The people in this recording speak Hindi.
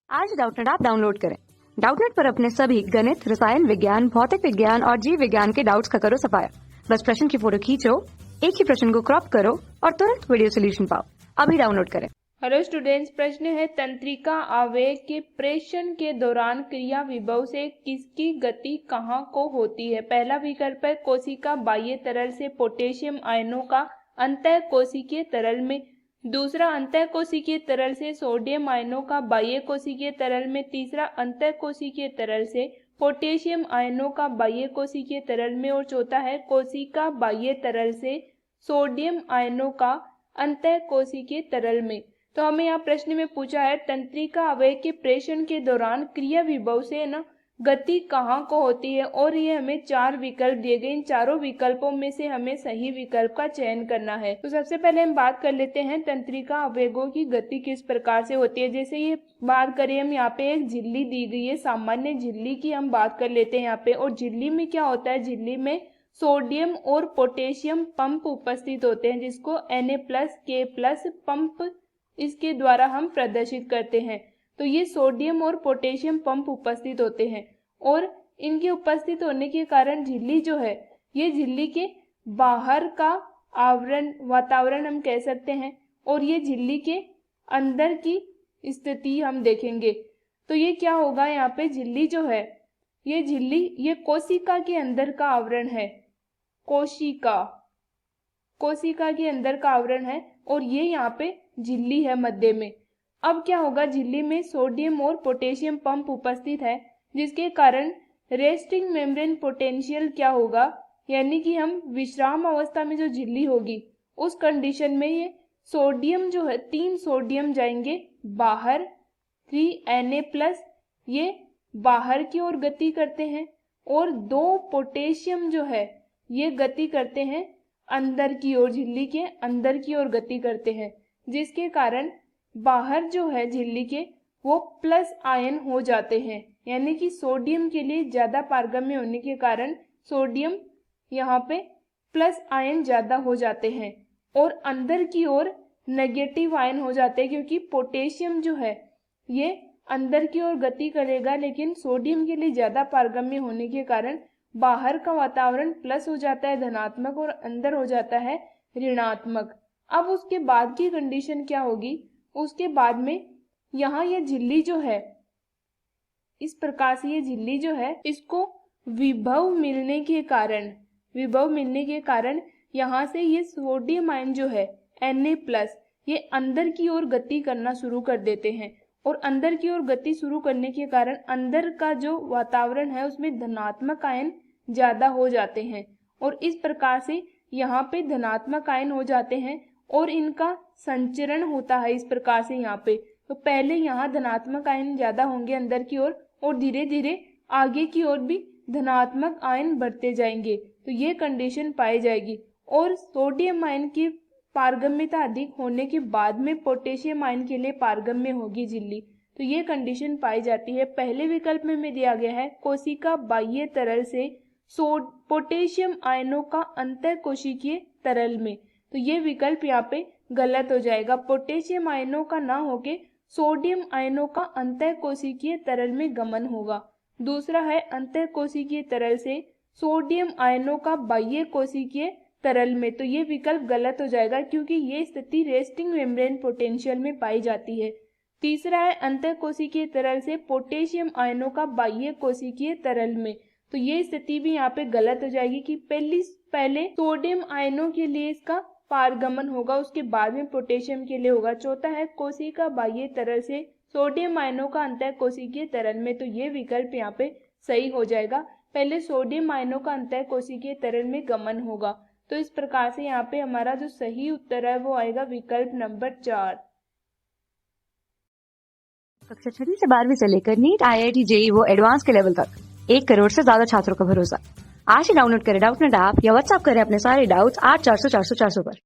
आज डाउटनेट ऐप डाउनलोड करें। डाउटनेट पर अपने सभी गणित, रसायन विज्ञान, भौतिक विज्ञान और जीव विज्ञान के डाउट्स का करो सफाया। बस प्रश्न की फोटो खींचो, एक ही प्रश्न को क्रॉप करो और तुरंत वीडियो सोल्यूशन पाओ। अभी डाउनलोड करें। हेलो स्टूडेंट्स, प्रश्न है तंत्रिका आवेग के प्रेषण के दौरान क्रिया विभव से किसकी गति कहाँ को होती है। पहला विकल्प है कोशिका बाह्य तरल से पोटेशियम आयनों का अंतः कोशिकीय तरल में, दूसरा अंतः कोशिकीय तरल से सोडियम आयनों का बाह्य कोशिकीय तरल में, तीसरा अंतः कोशिकीय तरल से पोटेशियम आयनों का बाह्य कोशिकीय तरल में और चौथा है कोशिका बाह्य तरल से सोडियम आयनों का अंतः कोशिकीय तरल में। तो हमें यहाँ प्रश्न में पूछा है तंत्रिका आवेग के प्रेषण के दौरान क्रिया विभव से गति कहाँ को होती है और ये हमें चार विकल्प दिए गए। इन चारों विकल्पों में से हमें सही विकल्प का चयन करना है। तो सबसे पहले हम बात कर लेते हैं तंत्रिका आवेगों की गति किस प्रकार से होती है। जैसे ये बात करें हम, यहाँ पे एक झिल्ली दी गई है, सामान्य झिल्ली की हम बात कर लेते हैं यहाँ पे। और झिल्ली में क्या होता है, झिल्ली में सोडियम और पोटेशियम पंप उपस्थित होते हैं जिसको Na+K+ पंप इसके द्वारा हम प्रदर्शित करते हैं। तो ये सोडियम और पोटेशियम पंप उपस्थित होते हैं और इनके उपस्थित होने के कारण झिल्ली जो है ये झिल्ली के बाहर का आवरण वातावरण हम कह सकते हैं और ये झिल्ली के अंदर की स्थिति हम देखेंगे। तो ये क्या होगा, यहाँ पे झिल्ली जो है ये झिल्ली ये कोशिका के अंदर का आवरण है, कोशिका के अंदर का आवरण है और ये यहाँ पे झिल्ली है मध्य में। अब क्या होगा, झिल्ली में सोडियम और पोटेशियम पंप उपस्थित है जिसके कारण रेस्टिंग मेम्ब्रेन पोटेंशियल क्या होगा, यानी कि हम विश्राम अवस्था में जो झिल्ली होगी उस कंडीशन में ये सोडियम जो है 3 सोडियम जाएंगे बाहर, 3Na+ ये बाहर की ओर गति करते हैं और 2 पोटेशियम जो है ये गति करते हैं अंदर की ओर, झिल्ली के अंदर की ओर गति करते हैं जिसके कारण बाहर जो है झिल्ली के वो प्लस आयन हो जाते हैं, यानी कि सोडियम के लिए ज्यादा पारगम्य होने के कारण सोडियम यहाँ पे प्लस आयन ज्यादा हो जाते हैं और अंदर की ओर नेगेटिव आयन हो जाते हैं क्योंकि पोटेशियम जो है ये अंदर की ओर गति करेगा लेकिन सोडियम के लिए ज्यादा पारगम्य होने के कारण बाहर का वातावरण प्लस हो जाता है धनात्मक और अंदर हो जाता है ऋणात्मक। अब उसके बाद की कंडीशन क्या होगी, उसके बाद में यहाँ ये झिल्ली जो है इस प्रकार से ये झिल्ली जो है इसको विभव मिलने के कारण यहाँ से ये सोडियम आयन जो है Na+ ये अंदर की ओर गति करना शुरू कर देते हैं और अंदर की ओर गति शुरू करने के कारण अंदर का जो वातावरण है उसमें धनात्मक आयन ज्यादा हो जाते हैं और इस प्रकार से यहाँ पे धनात्मक आयन हो जाते हैं और इनका संचरण होता है इस प्रकार से यहाँ पे। तो पहले यहाँ धनात्मक आयन ज्यादा होंगे अंदर की ओर और धीरे धीरे आगे की ओर भी धनात्मक आयन बढ़ते जाएंगे, तो ये कंडीशन पाई जाएगी। और सोडियम आयन की पारगम्यता अधिक होने के बाद में पोटेशियम आयन के लिए पारगम्य होगी झिल्ली, तो ये कंडीशन पाई जाती है। पहले विकल्प में दिया गया है कोशिका बाह्य तरल से पोटेशियम आयनों का अंतः कोशिकीय तरल में, तो ये विकल्प यहाँ पे गलत हो जाएगा। पोटेशियम आयनों का ना होके सोडियम आयनों का अंतः कोशिकीय तरल में गमन होगा। दूसरा है अंतः कोशिकीय तरल से सोडियम आयनों का बाह्य कोशिकीय तरल में, तो ये विकल्प गलत हो जाएगा क्योंकि ये स्थिति रेस्टिंग मेम्ब्रेन पोटेंशियल में पाई जाती है। तीसरा है अंतः कोशिकीय तरल से पोटेशियम आयनों का बाह्य कोशिकीय तरल में, तो ये स्थिति भी यहाँ पे गलत हो जाएगी कि पहले सोडियम आयनों के लिए इसका पारगमन होगा उसके बाद में पोटेशियम के लिए होगा। चौथा है कोशिका बाह्य तरल से सोडियम आयनों का अंतः कोशिकीय तरल में, तो ये विकल्प यहाँ पे सही हो जाएगा। पहले सोडियम आयनों का अंतः कोशिकीय तरल में गमन होगा, तो इस प्रकार से यहाँ पे हमारा जो सही उत्तर है वो आएगा विकल्प नंबर 4। कक्षा 6 से 12वीं से लेकर नीट, IIT, JEE वो एडवांस के लेवल तक 1 करोड़ से ज्यादा छात्रों का भरोसा। आज ही डाउनलोड करें डाउटनेट ऐप या व्हाट्सएप करें अपने सारे डाउट्स 8400 400 400 पर।